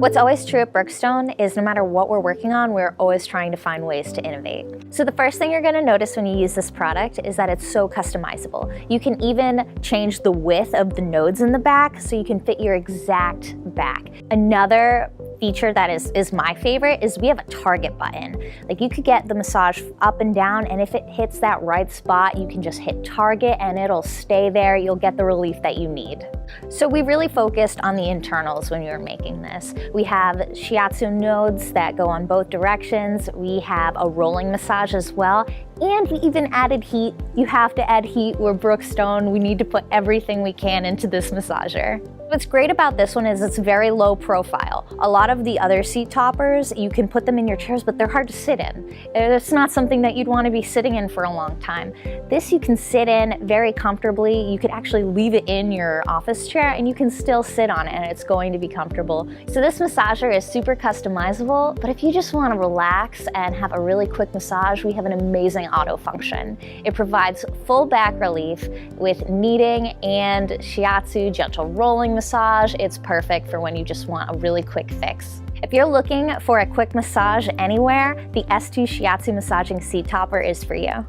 What's always true at Brookstone is no matter what we're working on, we're always trying to find ways to innovate. So the first thing you're gonna notice when you use this product is that it's so customizable. You can even change the width of the nodes in the back so you can fit your exact back. Another feature that is my favorite is we have a target button. Like you could get the massage up and down, and if it hits that right spot, you can just hit target and it'll stay there. You'll get the relief that you need. So we really focused on the internals when we were making this. We have shiatsu nodes that go on both directions. We have a rolling massage as well. And we even added heat. You have to add heat. We're Brookstone. We need to put everything we can into this massager. What's great about this one is it's very low profile. A lot of the other seat toppers, you can put them in your chairs, but they're hard to sit in. It's not something that you'd want to be sitting in for a long time. This you can sit in very comfortably. You could actually leave it in your office chair and you can still sit on it and it's going to be comfortable. So this massager is super customizable, but if you just want to relax and have a really quick massage, we have an amazing auto function. It provides full back relief with kneading and shiatsu gentle rolling massage. It's perfect for when you just want a really quick fix. If you're looking for a quick massage anywhere, the S2 Shiatsu Massaging Seat Topper is for you.